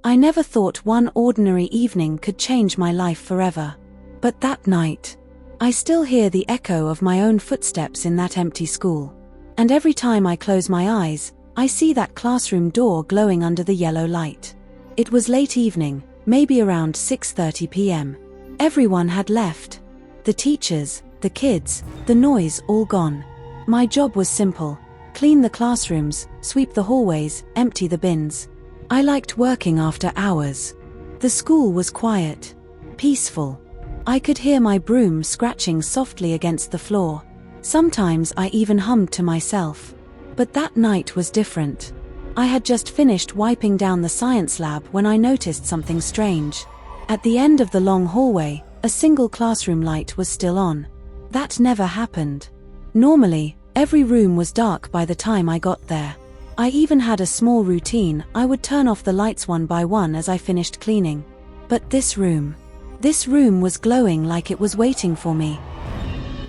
I never thought one ordinary evening could change my life forever. But that night, I still hear the echo of my own footsteps in that empty school. And every time I close my eyes, I see that classroom door glowing under the yellow light. It was late evening, maybe around 6:30 p.m. Everyone had left. The teachers, the kids, the noise all gone. My job was simple: clean the classrooms, sweep the hallways, empty the bins. I liked working after hours. The school was quiet, peaceful. I could hear my broom scratching softly against the floor. Sometimes I even hummed to myself. But that night was different. I had just finished wiping down the science lab when I noticed something strange. At the end of the long hallway, a single classroom light was still on. That never happened. Normally, every room was dark by the time I got there. I even had a small routine: I would turn off the lights one by one as I finished cleaning. But this room was glowing like it was waiting for me.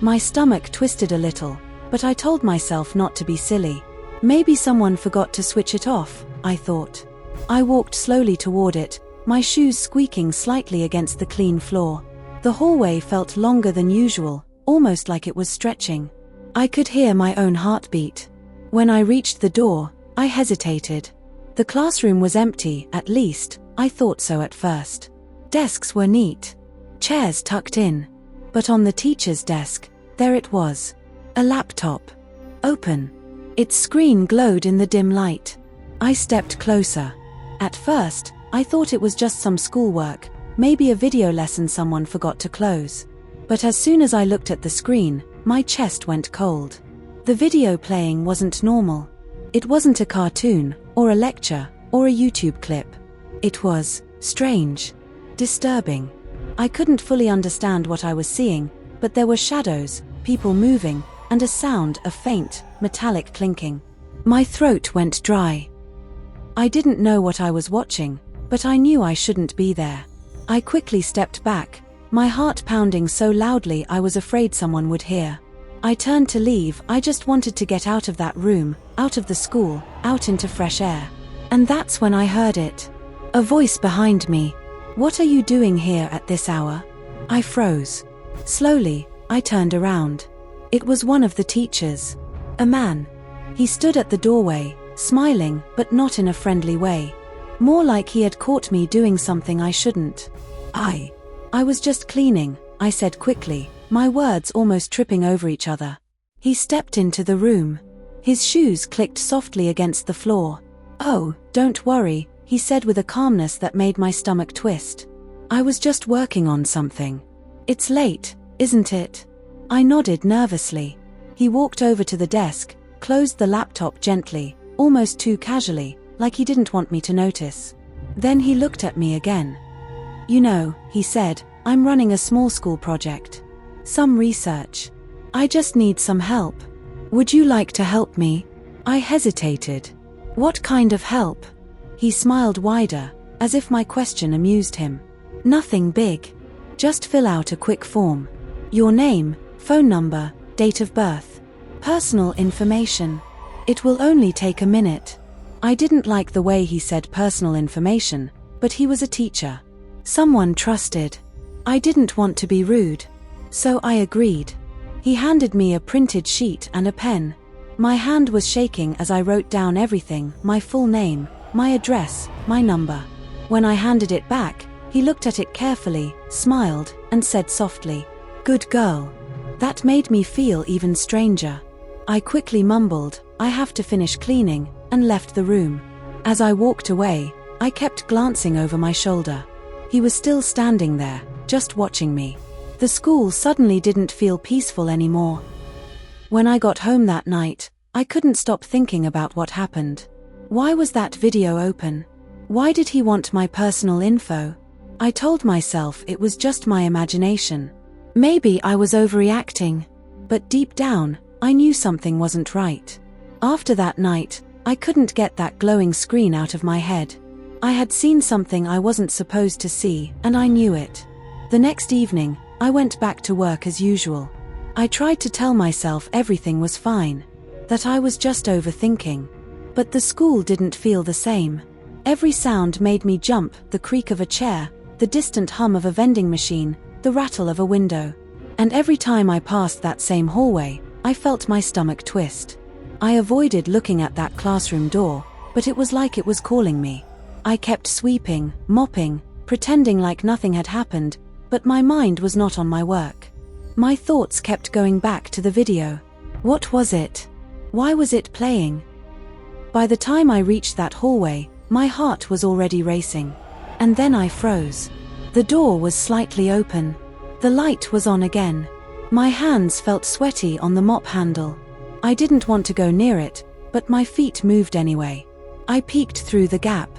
My stomach twisted a little, but I told myself not to be silly. Maybe someone forgot to switch it off, I thought. I walked slowly toward it, my shoes squeaking slightly against the clean floor. The hallway felt longer than usual, almost like it was stretching. I could hear my own heartbeat. When I reached the door, I hesitated. The classroom was empty, at least, I thought so at first. Desks were neat, chairs tucked in. But on the teacher's desk, there it was. A laptop. Open. Its screen glowed in the dim light. I stepped closer. At first, I thought it was just some schoolwork, maybe a video lesson someone forgot to close. But as soon as I looked at the screen, my chest went cold. The video playing wasn't normal. It wasn't a cartoon, or a lecture, or a YouTube clip. It was strange, disturbing. I couldn't fully understand what I was seeing, but there were shadows, people moving, and a sound of faint, metallic clinking. My throat went dry. I didn't know what I was watching, but I knew I shouldn't be there. I quickly stepped back, my heart pounding so loudly I was afraid someone would hear. I turned to leave. I just wanted to get out of that room, out of the school, out into fresh air. And that's when I heard it. A voice behind me. "What are you doing here at this hour?" I froze. Slowly, I turned around. It was one of the teachers. A man. He stood at the doorway, smiling, but not in a friendly way. More like he had caught me doing something I shouldn't. I was just cleaning, I said quickly, my words almost tripping over each other. He stepped into the room. His shoes clicked softly against the floor. "Oh, don't worry," he said with a calmness that made my stomach twist. "I was just working on something." "It's late, isn't it?" I nodded nervously. He walked over to the desk, closed the laptop gently, almost too casually, like he didn't want me to notice. Then he looked at me again. "You know," he said, "I'm running a small school project. Some research. I just need some help. Would you like to help me?" I hesitated. "What kind of help?" He smiled wider, as if my question amused him. "Nothing big. Just fill out a quick form. Your name, phone number, date of birth. Personal information. It will only take a minute." I didn't like the way he said personal information, but he was a teacher. Someone trusted. I didn't want to be rude. So I agreed. He handed me a printed sheet and a pen. My hand was shaking as I wrote down everything: my full name, my address, my number. When I handed it back, he looked at it carefully, smiled, and said softly, "Good girl." That made me feel even stranger. I quickly mumbled, "I have to finish cleaning," and left the room. As I walked away, I kept glancing over my shoulder. He was still standing there, just watching me. The school suddenly didn't feel peaceful anymore. When I got home that night, I couldn't stop thinking about what happened. Why was that video open? Why did he want my personal info? I told myself it was just my imagination. Maybe I was overreacting. But deep down, I knew something wasn't right. After that night, I couldn't get that glowing screen out of my head. I had seen something I wasn't supposed to see, and I knew it. The next evening, I went back to work as usual. I tried to tell myself everything was fine, that I was just overthinking. But the school didn't feel the same. Every sound made me jump: the creak of a chair, the distant hum of a vending machine, the rattle of a window. And every time I passed that same hallway, I felt my stomach twist. I avoided looking at that classroom door, but it was like it was calling me. I kept sweeping, mopping, pretending like nothing had happened, but my mind was not on my work. My thoughts kept going back to the video. What was it? Why was it playing? By the time I reached that hallway, my heart was already racing. And then I froze. The door was slightly open. The light was on again. My hands felt sweaty on the mop handle. I didn't want to go near it, but my feet moved anyway. I peeked through the gap.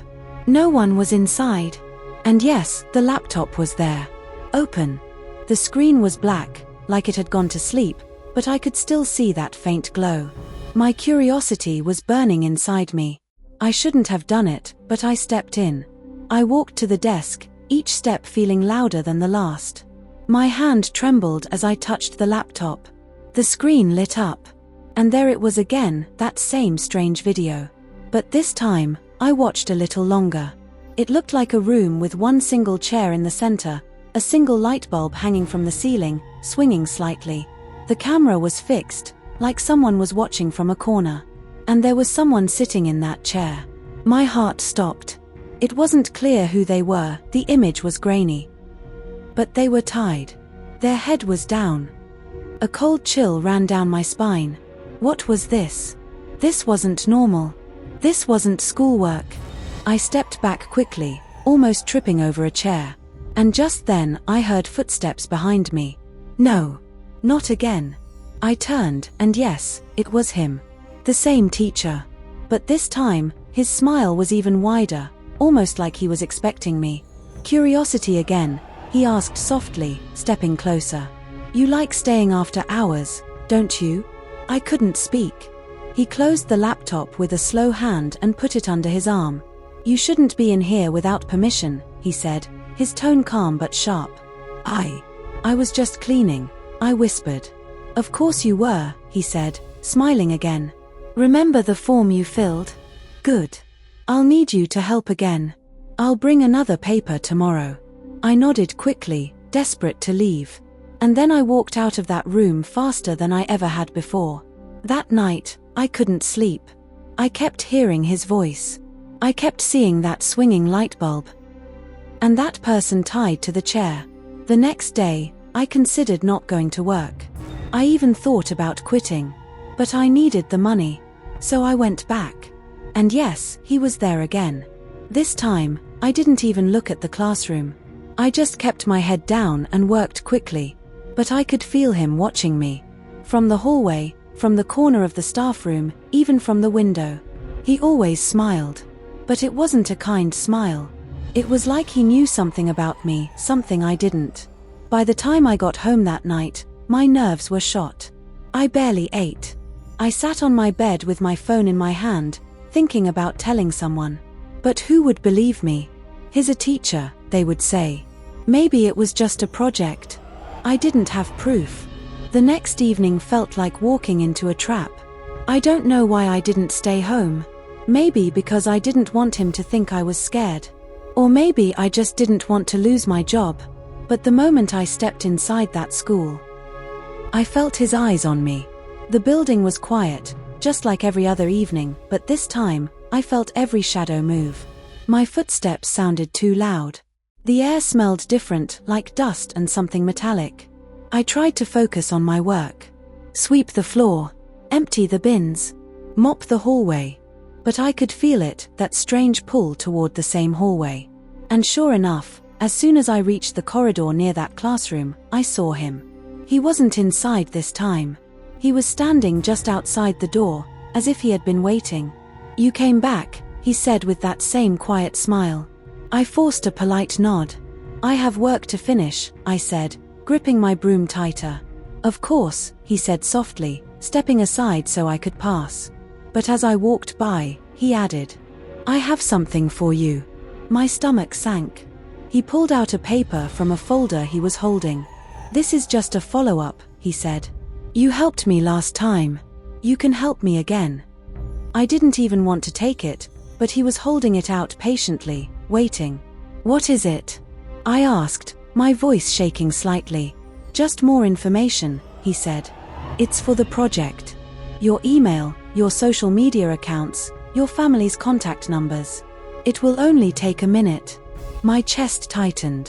No one was inside. And yes, the laptop was there. Open. The screen was black, like it had gone to sleep, but I could still see that faint glow. My curiosity was burning inside me. I shouldn't have done it, but I stepped in. I walked to the desk, each step feeling louder than the last. My hand trembled as I touched the laptop. The screen lit up. And there it was again, that same strange video. But this time, I watched a little longer. It looked like a room with one single chair in the center, a single light bulb hanging from the ceiling, swinging slightly. The camera was fixed, like someone was watching from a corner. And there was someone sitting in that chair. My heart stopped. It wasn't clear who they were, the image was grainy. But they were tied. Their head was down. A cold chill ran down my spine. What was this? This wasn't normal. This wasn't schoolwork. I stepped back quickly, almost tripping over a chair. And just then, I heard footsteps behind me. No, not again. I turned, and yes, it was him. The same teacher. But this time, his smile was even wider, almost like he was expecting me. Curiosity again, he asked softly, stepping closer. You like staying after hours, don't you? I couldn't speak. He closed the laptop with a slow hand and put it under his arm. You shouldn't be in here without permission, he said, his tone calm but sharp. I was just cleaning, I whispered. Of course you were, he said, smiling again. Remember the form you filled? Good. I'll need you to help again. I'll bring another paper tomorrow. I nodded quickly, desperate to leave. And then I walked out of that room faster than I ever had before. That night, I couldn't sleep. I kept hearing his voice. I kept seeing that swinging light bulb. And that person tied to the chair. The next day, I considered not going to work. I even thought about quitting. But I needed the money. So I went back. And yes, he was there again. This time, I didn't even look at the classroom. I just kept my head down and worked quickly. But I could feel him watching me. From the hallway, from the corner of the staff room, even from the window. He always smiled. But it wasn't a kind smile. It was like he knew something about me, something I didn't. By the time I got home that night, my nerves were shot. I barely ate. I sat on my bed with my phone in my hand, thinking about telling someone. But who would believe me? He's a teacher, they would say. Maybe it was just a project. I didn't have proof. The next evening felt like walking into a trap. I don't know why I didn't stay home. Maybe because I didn't want him to think I was scared. Or maybe I just didn't want to lose my job. But the moment I stepped inside that school, I felt his eyes on me. The building was quiet, just like every other evening, but this time, I felt every shadow move. My footsteps sounded too loud. The air smelled different, like dust and something metallic. I tried to focus on my work. Sweep the floor. Empty the bins. Mop the hallway. But I could feel it, that strange pull toward the same hallway. And sure enough, as soon as I reached the corridor near that classroom, I saw him. He wasn't inside this time. He was standing just outside the door, as if he had been waiting. You came back, he said with that same quiet smile. I forced a polite nod. I have work to finish, I said, gripping my broom tighter. Of course, he said softly, stepping aside so I could pass. But as I walked by, he added, I have something for you. My stomach sank. He pulled out a paper from a folder he was holding. This is just a follow-up, he said. You helped me last time. You can help me again. I didn't even want to take it, but he was holding it out patiently, waiting. "What is it?" I asked, my voice shaking slightly. "Just more information," he said. "It's for the project. Your email, your social media accounts, your family's contact numbers. It will only take a minute." My chest tightened.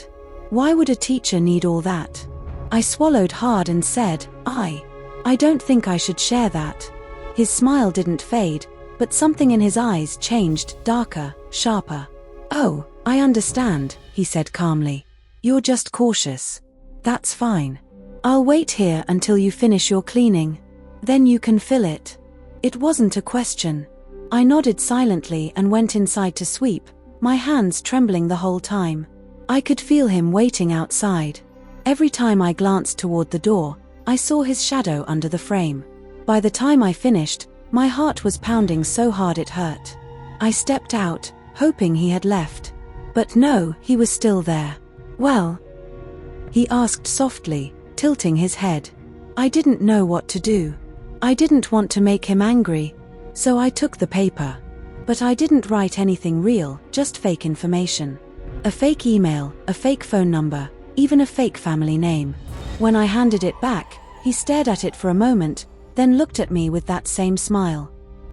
Why would a teacher need all that? I swallowed hard and said, I don't think I should share that." His smile didn't fade, but something in his eyes changed, darker, sharper. "Oh, I understand," he said calmly. "You're just cautious. That's fine. I'll wait here until you finish your cleaning. Then you can fill it." It wasn't a question. I nodded silently and went inside to sweep, my hands trembling the whole time. I could feel him waiting outside. Every time I glanced toward the door, I saw his shadow under the frame. By the time I finished, my heart was pounding so hard it hurt. I stepped out, hoping he had left. But no, he was still there. "Well?" he asked softly, tilting his head. I didn't know what to do. I didn't want to make him angry, so I took the paper. But I didn't write anything real, just fake information. A fake email, a fake phone number, even a fake family name. When I handed it back, he stared at it for a moment, then looked at me with that same smile.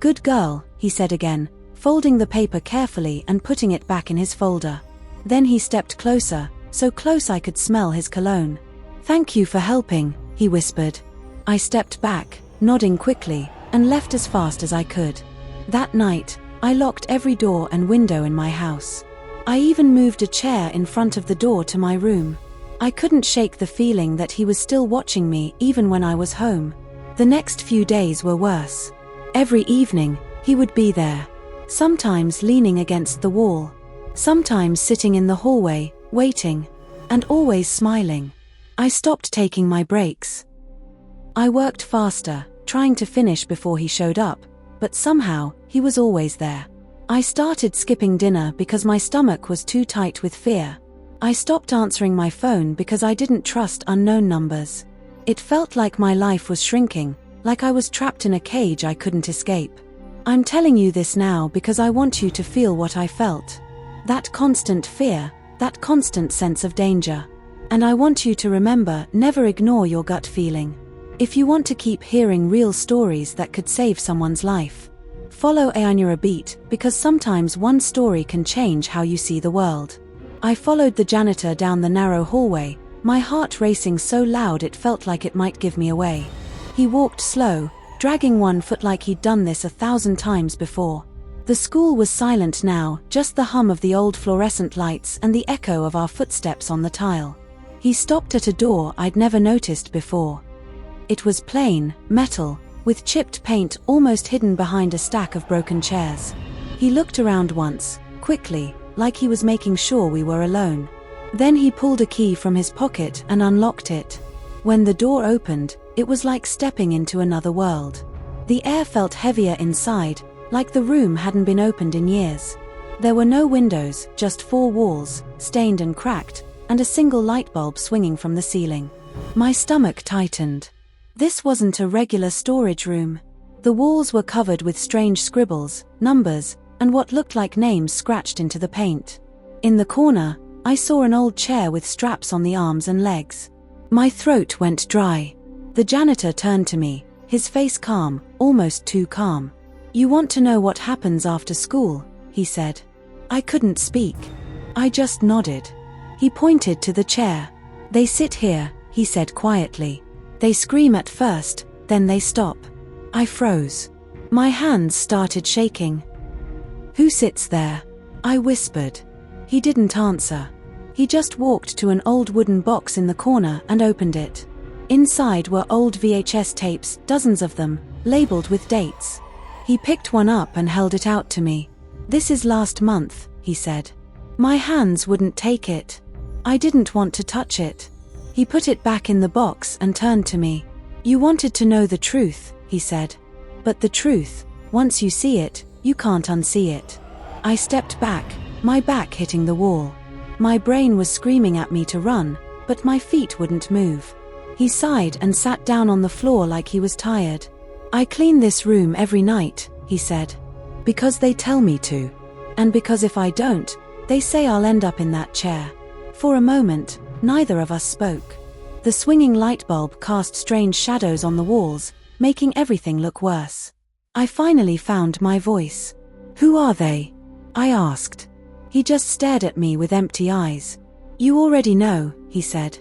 "Good girl," he said again, folding the paper carefully and putting it back in his folder. Then he stepped closer, so close I could smell his cologne. "Thank you for helping," he whispered. I stepped back, nodding quickly, and left as fast as I could. That night, I locked every door and window in my house. I even moved a chair in front of the door to my room. I couldn't shake the feeling that he was still watching me even when I was home. The next few days were worse. Every evening, he would be there. Sometimes leaning against the wall. Sometimes sitting in the hallway, waiting. And always smiling. I stopped taking my breaks. I worked faster, trying to finish before he showed up, but somehow, he was always there. I started skipping dinner because my stomach was too tight with fear. I stopped answering my phone because I didn't trust unknown numbers. It felt like my life was shrinking, like I was trapped in a cage I couldn't escape. I'm telling you this now because I want you to feel what I felt. That constant fear, that constant sense of danger. And I want you to remember, never ignore your gut feeling. If you want to keep hearing real stories that could save someone's life, follow Ayanya a beat, because sometimes one story can change how you see the world. I followed the janitor down the narrow hallway, my heart racing so loud it felt like it might give me away. He walked slow, dragging one foot like he'd done this 1,000 times before. The school was silent now, just the hum of the old fluorescent lights and the echo of our footsteps on the tile. He stopped at a door I'd never noticed before. It was plain, metal, with chipped paint almost hidden behind a stack of broken chairs. He looked around once, quickly, like he was making sure we were alone. Then he pulled a key from his pocket and unlocked it. When the door opened, it was like stepping into another world. The air felt heavier inside, like the room hadn't been opened in years. There were no windows, just 4 walls, stained and cracked, and a single light bulb swinging from the ceiling. My stomach tightened. This wasn't a regular storage room. The walls were covered with strange scribbles, numbers, and what looked like names scratched into the paint. In the corner, I saw an old chair with straps on the arms and legs. My throat went dry. The janitor turned to me, his face calm, almost too calm. "You want to know what happens after school?" he said. I couldn't speak. I just nodded. He pointed to the chair. "They sit here," he said quietly. "They scream at first, then they stop." I froze. My hands started shaking. "Who sits there?" I whispered. He didn't answer. He just walked to an old wooden box in the corner and opened it. Inside were old VHS tapes, dozens of them, labeled with dates. He picked one up and held it out to me. "This is last month," he said. My hands wouldn't take it. I didn't want to touch it. He put it back in the box and turned to me. "You wanted to know the truth," he said. "But the truth, once you see it, you can't unsee it." I stepped back, my back hitting the wall. My brain was screaming at me to run, but my feet wouldn't move. He sighed and sat down on the floor like he was tired. "I clean this room every night," he said. "Because they tell me to." And because if I don't, they say I'll end up in that chair. For a moment, neither of us spoke. The swinging light bulb cast strange shadows on the walls, making everything look worse. I finally found my voice. "Who are they?" I asked. He just stared at me with empty eyes. "You already know," he said.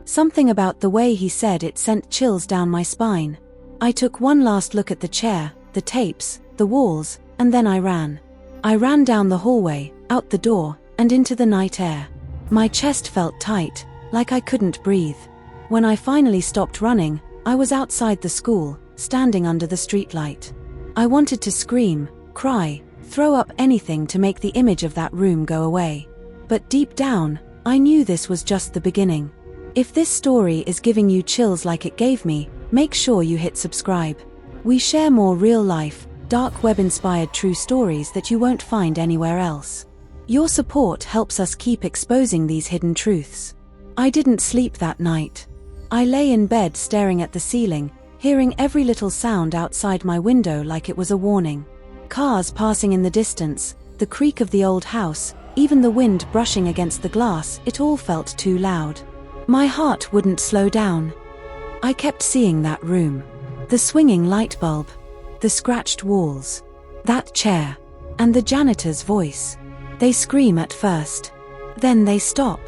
Something about the way he said it sent chills down my spine. I took one last look at the chair, the tapes, the walls, and then I ran. I ran down the hallway, out the door, and into the night air. My chest felt tight, like I couldn't breathe. When I finally stopped running, I was outside the school, standing under the streetlight. I wanted to scream, cry, throw up anything to make the image of that room go away. But deep down, I knew this was just the beginning. If this story is giving you chills like it gave me, make sure you hit subscribe. We share more real-life, dark web-inspired true stories that you won't find anywhere else. Your support helps us keep exposing these hidden truths. I didn't sleep that night. I lay in bed staring at the ceiling, hearing every little sound outside my window like it was a warning. Cars passing in the distance, the creak of the old house, even the wind brushing against the glass, it all felt too loud. My heart wouldn't slow down. I kept seeing that room. The swinging light bulb. The scratched walls. That chair. And the janitor's voice. They scream at first. Then they stop.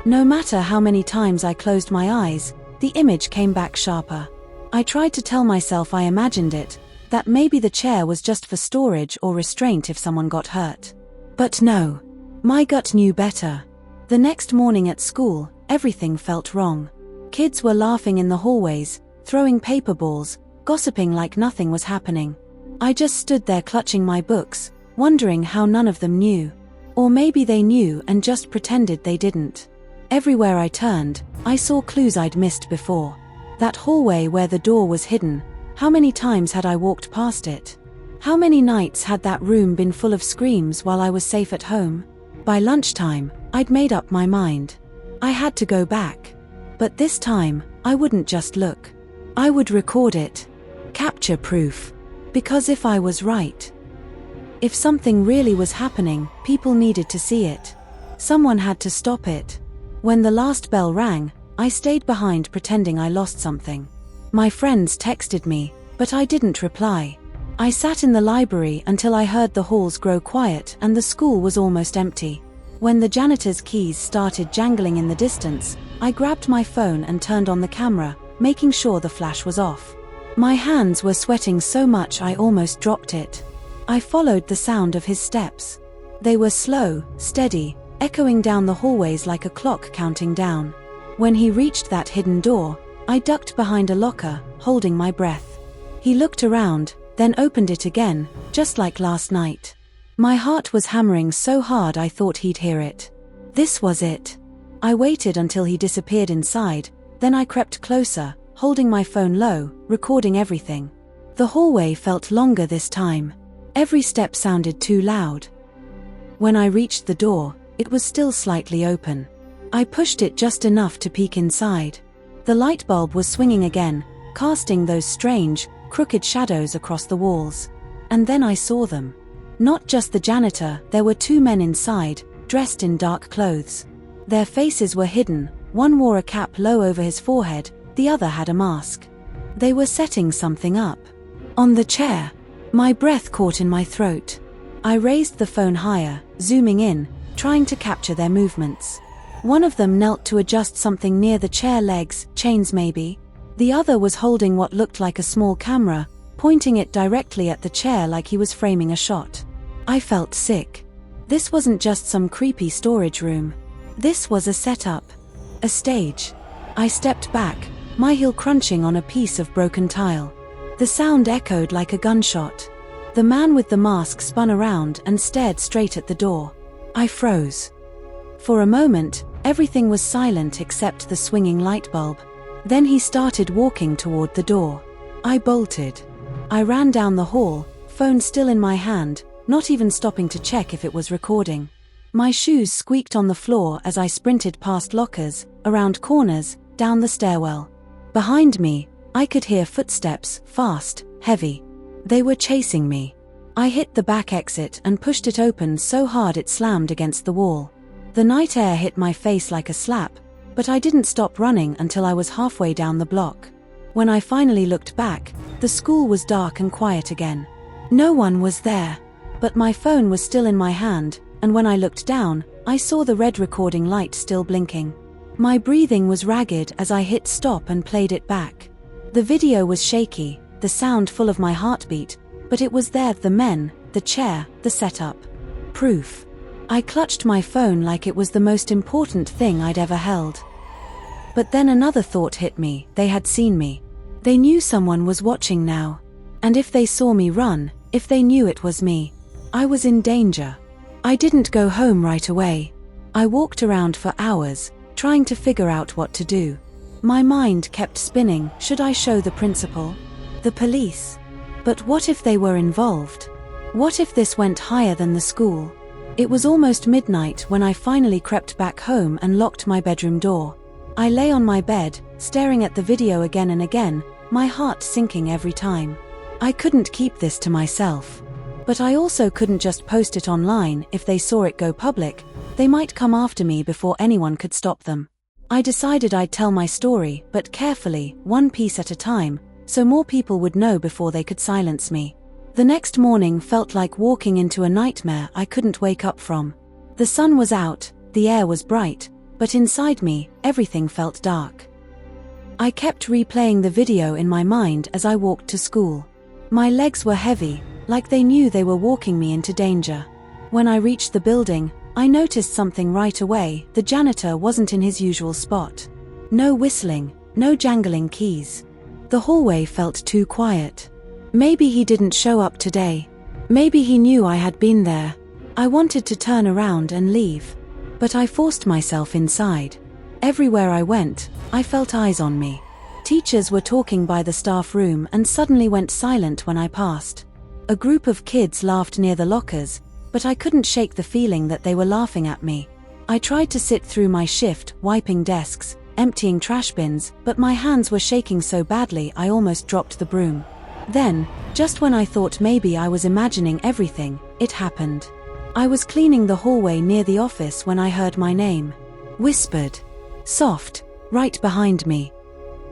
No matter how many times I closed my eyes, the image came back sharper. I tried to tell myself I imagined it, that maybe the chair was just for storage or restraint if someone got hurt. But no. My gut knew better. The next morning at school, everything felt wrong. Kids were laughing in the hallways, throwing paper balls, gossiping like nothing was happening. I just stood there clutching my books, wondering how none of them knew. Or maybe they knew and just pretended they didn't. Everywhere I turned, I saw clues I'd missed before. That hallway where the door was hidden, how many times had I walked past it? How many nights had that room been full of screams while I was safe at home? By lunchtime, I'd made up my mind. I had to go back. But this time, I wouldn't just look. I would record it. Capture proof. Because if I was right, if something really was happening, people needed to see it. Someone had to stop it. When the last bell rang, I stayed behind pretending I lost something. My friends texted me, but I didn't reply. I sat in the library until I heard the halls grow quiet and the school was almost empty. When the janitor's keys started jangling in the distance, I grabbed my phone and turned on the camera, making sure the flash was off. My hands were sweating so much I almost dropped it. I followed the sound of his steps. They were slow, steady, echoing down the hallways like a clock counting down. When he reached that hidden door, I ducked behind a locker, holding my breath. He looked around, then opened it again, just like last night. My heart was hammering so hard I thought he'd hear it. This was it. I waited until he disappeared inside, then I crept closer, holding my phone low, recording everything. The hallway felt longer this time. Every step sounded too loud. When I reached the door, it was still slightly open. I pushed it just enough to peek inside. The light bulb was swinging again, casting those strange, crooked shadows across the walls. And then I saw them. Not just the janitor, there were two men inside, dressed in dark clothes. Their faces were hidden, one wore a cap low over his forehead, the other had a mask. They were setting something up. On the chair. My breath caught in my throat. I raised the phone higher, zooming in, trying to capture their movements. One of them knelt to adjust something near the chair legs, chains maybe. The other was holding what looked like a small camera, pointing it directly at the chair like he was framing a shot. I felt sick. This wasn't just some creepy storage room. This was a setup. A stage. I stepped back, my heel crunching on a piece of broken tile. The sound echoed like a gunshot. The man with the mask spun around and stared straight at the door. I froze. For a moment, everything was silent except the swinging light bulb. Then he started walking toward the door. I bolted. I ran down the hall, phone still in my hand, not even stopping to check if it was recording. My shoes squeaked on the floor as I sprinted past lockers, around corners, down the stairwell. Behind me, I could hear footsteps, fast, heavy. They were chasing me. I hit the back exit and pushed it open so hard it slammed against the wall. The night air hit my face like a slap, but I didn't stop running until I was halfway down the block. When I finally looked back, the school was dark and quiet again. No one was there, but my phone was still in my hand, and when I looked down, I saw the red recording light still blinking. My breathing was ragged as I hit stop and played it back. The video was shaky, the sound full of my heartbeat, but it was there: the men, the chair, the setup. Proof. I clutched my phone like it was the most important thing I'd ever held. But then another thought hit me: they had seen me. They knew someone was watching now. And if they saw me run, if they knew it was me, I was in danger. I didn't go home right away. I walked around for hours, trying to figure out what to do. My mind kept spinning. Should I show the principal? The police? But what if they were involved? What if this went higher than the school? It was almost midnight when I finally crept back home and locked my bedroom door. I lay on my bed, staring at the video again and again, my heart sinking every time. I couldn't keep this to myself. But I also couldn't just post it online. If they saw it go public, they might come after me before anyone could stop them. I decided I'd tell my story, but carefully, one piece at a time, so more people would know before they could silence me. The next morning felt like walking into a nightmare I couldn't wake up from. The sun was out, the air was bright, but inside me, everything felt dark. I kept replaying the video in my mind as I walked to school. My legs were heavy, like they knew they were walking me into danger. When I reached the building, I noticed something right away: the janitor wasn't in his usual spot. No whistling, no jangling keys. The hallway felt too quiet. Maybe he didn't show up today. Maybe he knew I had been there. I wanted to turn around and leave, but I forced myself inside. Everywhere I went, I felt eyes on me. Teachers were talking by the staff room and suddenly went silent when I passed. A group of kids laughed near the lockers, but I couldn't shake the feeling that they were laughing at me. I tried to sit through my shift, wiping desks, emptying trash bins, but my hands were shaking so badly I almost dropped the broom. Then, just when I thought maybe I was imagining everything, it happened. I was cleaning the hallway near the office when I heard my name. Whispered. Soft, right behind me.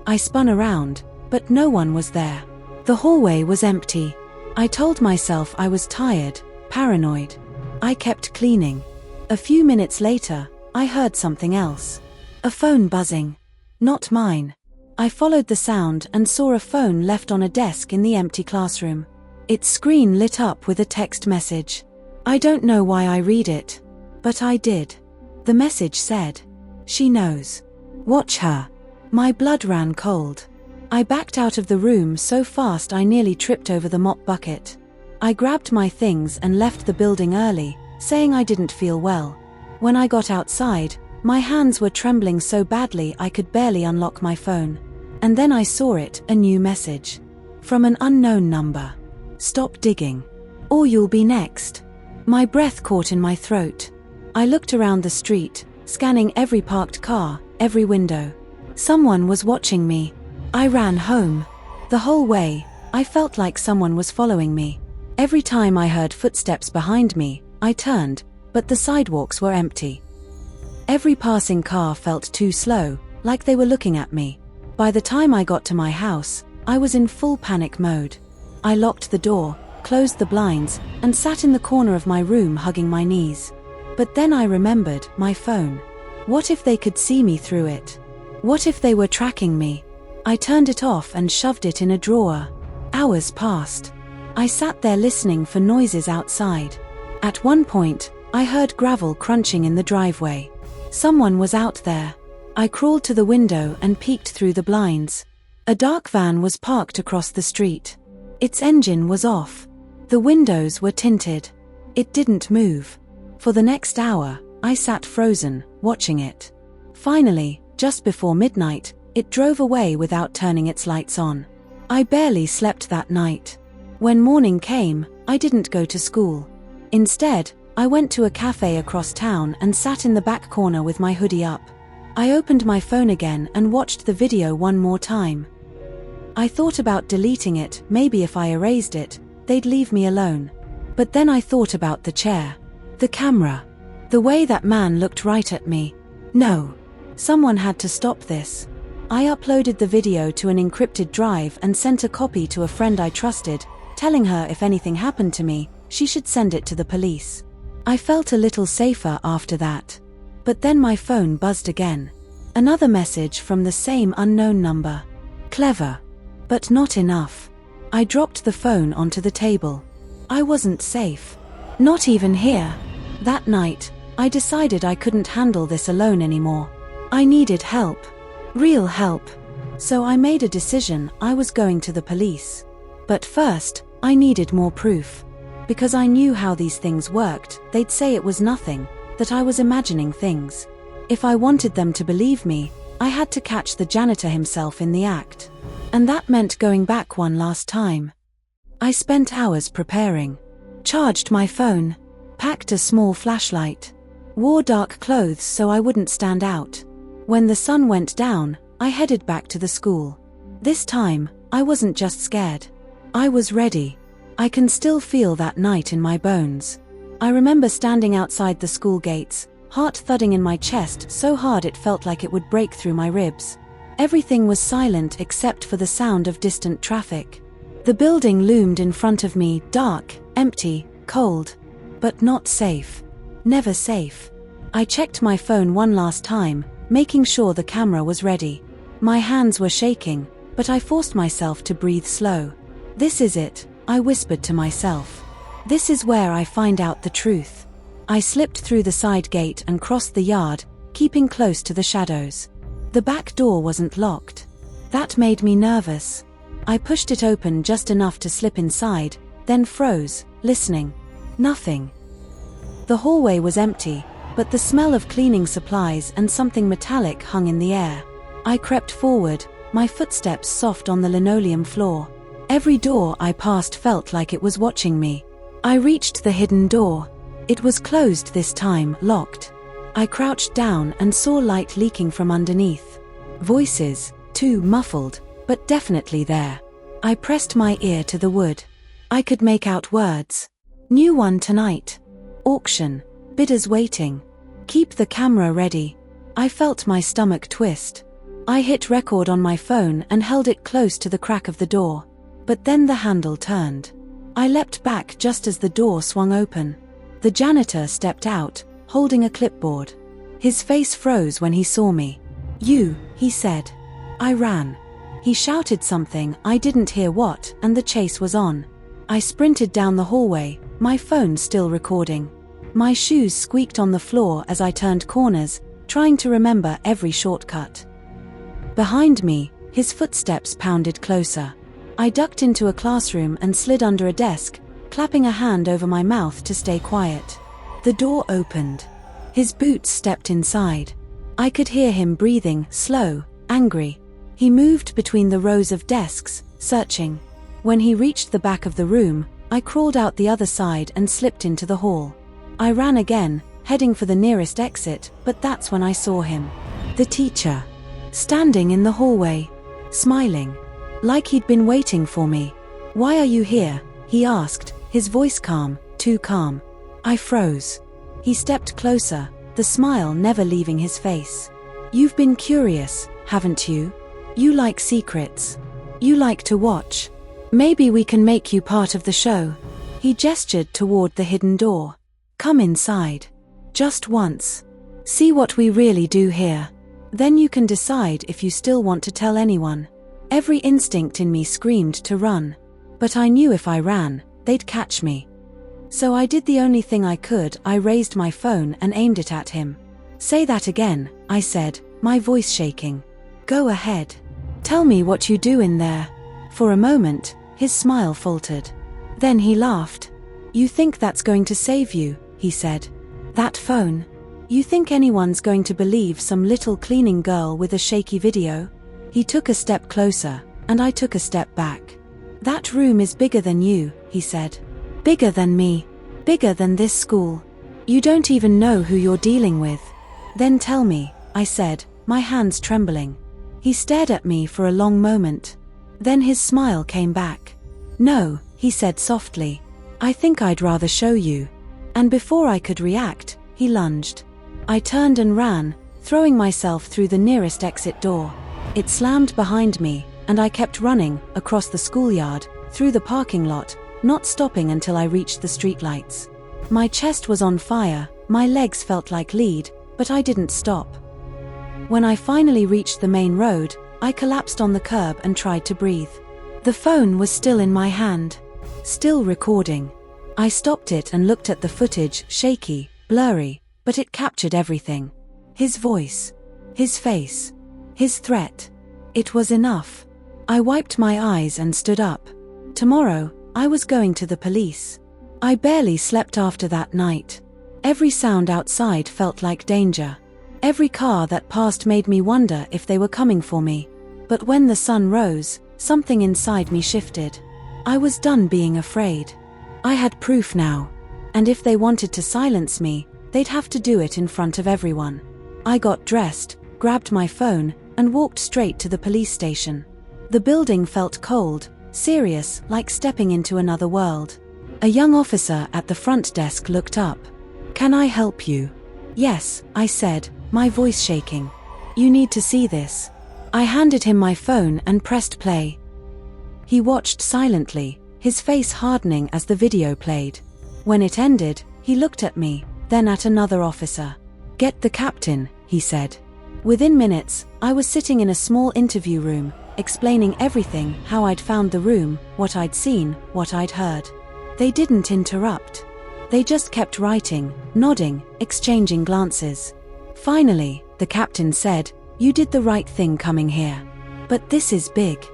I spun around, but no one was there. The hallway was empty. I told myself I was tired, paranoid. I kept cleaning. A few minutes later, I heard something else. A phone buzzing. Not mine. I followed the sound and saw a phone left on a desk in the empty classroom. Its screen lit up with a text message. I don't know why I read it, but I did. The message said, "She knows. Watch her." My blood ran cold. I backed out of the room so fast I nearly tripped over the mop bucket. I grabbed my things and left the building early, saying I didn't feel well. When I got outside, my hands were trembling so badly I could barely unlock my phone. And then I saw it, a new message. From an unknown number. "Stop digging, or you'll be next." My breath caught in my throat. I looked around the street, scanning every parked car, every window. Someone was watching me. I ran home. The whole way, I felt like someone was following me. Every time I heard footsteps behind me, I turned, but the sidewalks were empty. Every passing car felt too slow, like they were looking at me. By the time I got to my house, I was in full panic mode. I locked the door, closed the blinds, and sat in the corner of my room hugging my knees. But then I remembered my phone. What if they could see me through it? What if they were tracking me? I turned it off and shoved it in a drawer. Hours passed. I sat there listening for noises outside. At one point, I heard gravel crunching in the driveway. Someone was out there. I crawled to the window and peeked through the blinds. A dark van was parked across the street. Its engine was off. The windows were tinted. It didn't move. For the next hour, I sat frozen, watching it. Finally, just before midnight, it drove away without turning its lights on. I barely slept that night. When morning came, I didn't go to school. Instead, I went to a cafe across town and sat in the back corner with my hoodie up. I opened my phone again and watched the video one more time. I thought about deleting it. Maybe if I erased it, they'd leave me alone. But then I thought about the chair, the camera, the way that man looked right at me. No. Someone had to stop this. I uploaded the video to an encrypted drive and sent a copy to a friend I trusted, telling her if anything happened to me, she should send it to the police. I felt a little safer after that. But then my phone buzzed again. Another message from the same unknown number. Clever. But not enough. I dropped the phone onto the table. I wasn't safe. Not even here. That night, I decided I couldn't handle this alone anymore. I needed help. Real help. So I made a decision. I was going to the police. But first, I needed more proof. Because I knew how these things worked, they'd say it was nothing, that I was imagining things. If I wanted them to believe me, I had to catch the janitor himself in the act. And that meant going back one last time. I spent hours preparing. Charged my phone. Packed a small flashlight. Wore dark clothes so I wouldn't stand out. When the sun went down, I headed back to the school. This time, I wasn't just scared. I was ready. I can still feel that night in my bones. I remember standing outside the school gates, heart thudding in my chest so hard it felt like it would break through my ribs. Everything was silent except for the sound of distant traffic. The building loomed in front of me, dark, empty, cold. But not safe. Never safe. I checked my phone one last time, making sure the camera was ready. My hands were shaking, but I forced myself to breathe slow. This is it, I whispered to myself. This is where I find out the truth. I slipped through the side gate and crossed the yard, keeping close to the shadows. The back door wasn't locked. That made me nervous. I pushed it open just enough to slip inside, then froze, listening. Nothing. The hallway was empty, but the smell of cleaning supplies and something metallic hung in the air. I crept forward, my footsteps soft on the linoleum floor. Every door I passed felt like it was watching me. I reached the hidden door. It was closed this time, locked. I crouched down and saw light leaking from underneath. Voices, too muffled, but definitely there. I pressed my ear to the wood. I could make out words. New one tonight. Auction. Bidders waiting. Keep the camera ready. I felt my stomach twist. I hit record on my phone and held it close to the crack of the door. But then the handle turned. I leapt back just as the door swung open. The janitor stepped out, holding a clipboard. His face froze when he saw me. "You," he said. I ran. He shouted something, I didn't hear what, and the chase was on. I sprinted down the hallway, my phone still recording. My shoes squeaked on the floor as I turned corners, trying to remember every shortcut. Behind me, his footsteps pounded closer. I ducked into a classroom and slid under a desk, clapping a hand over my mouth to stay quiet. The door opened. His boots stepped inside. I could hear him breathing, slow, angry. He moved between the rows of desks, searching. When he reached the back of the room, I crawled out the other side and slipped into the hall. I ran again, heading for the nearest exit, but that's when I saw him. The teacher. Standing in the hallway. Smiling. Like he'd been waiting for me. "Why are you here?" he asked, his voice calm, too calm. I froze. He stepped closer, the smile never leaving his face. "You've been curious, haven't you? You like secrets. You like to watch. Maybe we can make you part of the show." He gestured toward the hidden door. "Come inside. Just once. See what we really do here. Then you can decide if you still want to tell anyone." Every instinct in me screamed to run. But I knew if I ran, they'd catch me. So I did the only thing I could. I raised my phone and aimed it at him. "Say that again," I said, my voice shaking. "Go ahead. Tell me what you do in there." For a moment, his smile faltered. Then he laughed. "You think that's going to save you," he said. "That phone? You think anyone's going to believe some little cleaning girl with a shaky video?" He took a step closer, and I took a step back. "That room is bigger than you," he said. "Bigger than me. Bigger than this school. You don't even know who you're dealing with." "Then tell me," I said, my hands trembling. He stared at me for a long moment. Then his smile came back. "No," he said softly. I think I'd rather show you." And before I could react, he lunged. I turned and ran, throwing myself through the nearest exit door. It slammed behind me, and I kept running, across the schoolyard, through the parking lot, not stopping until I reached the streetlights. My chest was on fire, my legs felt like lead, but I didn't stop. When I finally reached the main road, I collapsed on the curb and tried to breathe. The phone was still in my hand, still recording. I stopped it and looked at the footage, shaky, blurry, but it captured everything. His voice, his face, his threat. It was enough. I wiped my eyes and stood up. Tomorrow, I was going to the police. I barely slept after that night. Every sound outside felt like danger. Every car that passed made me wonder if they were coming for me. But when the sun rose, something inside me shifted. I was done being afraid. I had proof now. And if they wanted to silence me, they'd have to do it in front of everyone. I got dressed, grabbed my phone, and walked straight to the police station. The building felt cold, serious, like stepping into another world. A young officer at the front desk looked up. "Can I help you?" "Yes," I said, my voice shaking. "You need to see this." I handed him my phone and pressed play. He watched silently, his face hardening as the video played. When it ended, he looked at me, then at another officer. "Get the captain," he said. Within minutes, I was sitting in a small interview room, explaining everything, how I'd found the room, what I'd seen, what I'd heard. They didn't interrupt. They just kept writing, nodding, exchanging glances. Finally, the captain said, "You did the right thing coming here. But this is big.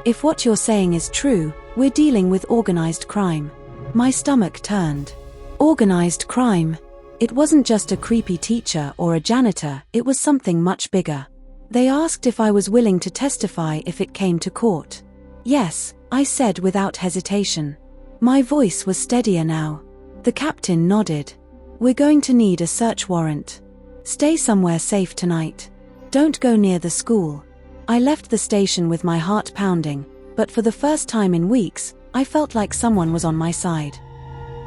If what you're saying is true, we're dealing with organized crime." My stomach turned. Organized crime. It wasn't just a creepy teacher or a janitor, it was something much bigger. They asked if I was willing to testify if it came to court. "Yes," I said without hesitation. My voice was steadier now. The captain nodded. "We're going to need a search warrant. Stay somewhere safe tonight. Don't go near the school." I left the station with my heart pounding, but for the first time in weeks, I felt like someone was on my side.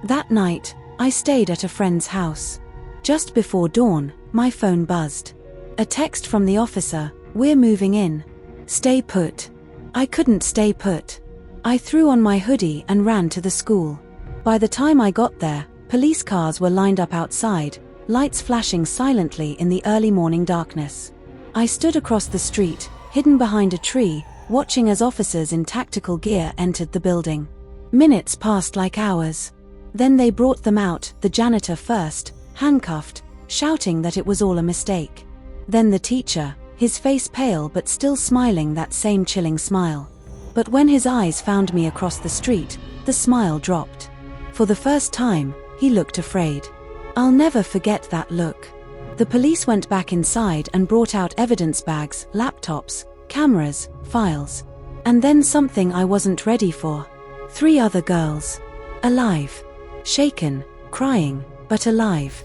That night, I stayed at a friend's house. Just before dawn, my phone buzzed. A text from the officer, "We're moving in. Stay put." I couldn't stay put. I threw on my hoodie and ran to the school. By the time I got there, police cars were lined up outside, lights flashing silently in the early morning darkness. I stood across the street, hidden behind a tree, watching as officers in tactical gear entered the building. Minutes passed like hours. Then they brought them out, the janitor first, handcuffed, shouting that it was all a mistake. Then the teacher, his face pale but still smiling that same chilling smile. But when his eyes found me across the street, the smile dropped. For the first time, he looked afraid. I'll never forget that look. The police went back inside and brought out evidence bags, laptops, cameras, files. And then something I wasn't ready for. 3 other girls. Alive. Shaken, crying, but alive.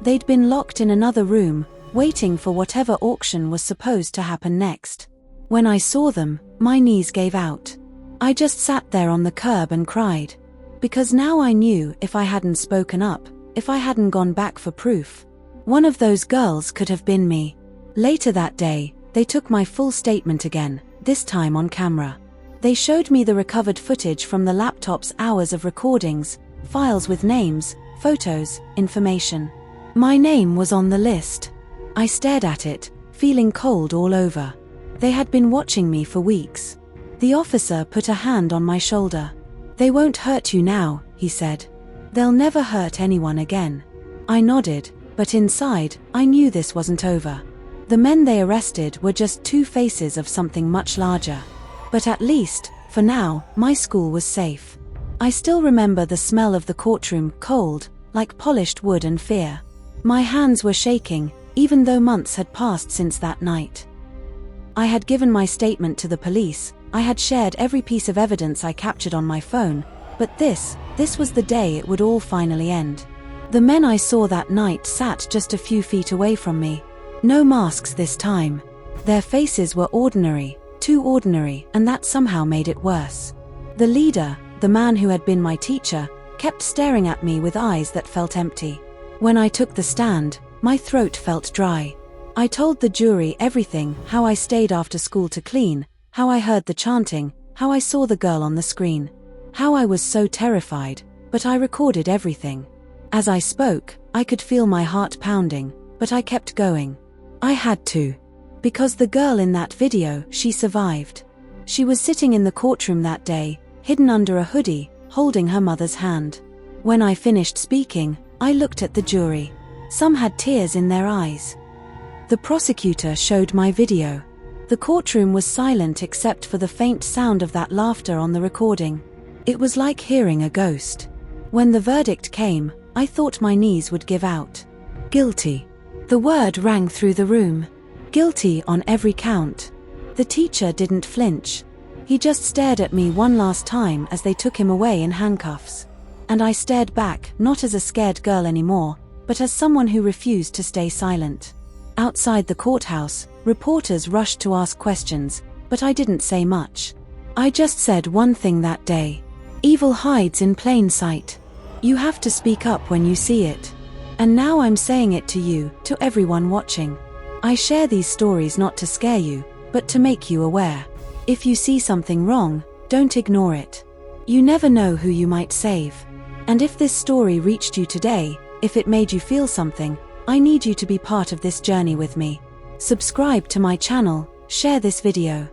They'd been locked in another room, waiting for whatever auction was supposed to happen next. When I saw them, my knees gave out. I just sat there on the curb and cried. Because now I knew if I hadn't spoken up, if I hadn't gone back for proof, one of those girls could have been me. Later that day, they took my full statement again, this time on camera. They showed me the recovered footage from the laptop's hours of recordings, files with names, photos, information. My name was on the list. I stared at it, feeling cold all over. They had been watching me for weeks. The officer put a hand on my shoulder. "They won't hurt you now," he said. "They'll never hurt anyone again." I nodded, but inside, I knew this wasn't over. The men they arrested were just 2 faces of something much larger. But at least, for now, my school was safe. I still remember the smell of the courtroom, cold, like polished wood, and fear. My hands were shaking, even though months had passed since that night. I had given my statement to the police, I had shared every piece of evidence I captured on my phone, but this was the day it would all finally end. The men I saw that night sat just a few feet away from me. No masks this time. Their faces were ordinary, too ordinary, and that somehow made it worse. The leader, the man who had been my teacher, kept staring at me with eyes that felt empty. When I took the stand, my throat felt dry. I told the jury everything: how I stayed after school to clean, how I heard the chanting, how I saw the girl on the screen, how I was so terrified, but I recorded everything. As I spoke, I could feel my heart pounding, but I kept going. I had to. Because the girl in that video, she survived. She was sitting in the courtroom that day, hidden under a hoodie, holding her mother's hand. When I finished speaking, I looked at the jury. Some had tears in their eyes. The prosecutor showed my video. The courtroom was silent except for the faint sound of that laughter on the recording. It was like hearing a ghost. When the verdict came, I thought my knees would give out. Guilty. The word rang through the room. Guilty on every count. The teacher didn't flinch. He just stared at me one last time as they took him away in handcuffs. And I stared back, not as a scared girl anymore, but as someone who refused to stay silent. Outside the courthouse, reporters rushed to ask questions, but I didn't say much. I just said one thing that day. Evil hides in plain sight. You have to speak up when you see it. And now I'm saying it to you, to everyone watching. I share these stories not to scare you, but to make you aware. If you see something wrong, don't ignore it. You never know who you might save. And if this story reached you today, if it made you feel something, I need you to be part of this journey with me. Subscribe to my channel, share this video.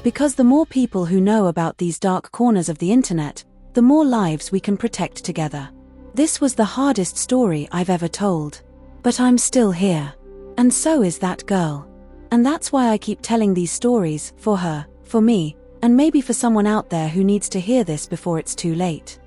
Because the more people who know about these dark corners of the internet, the more lives we can protect together. This was the hardest story I've ever told. But I'm still here. And so is that girl. And that's why I keep telling these stories, for her, for me, and maybe for someone out there who needs to hear this before it's too late.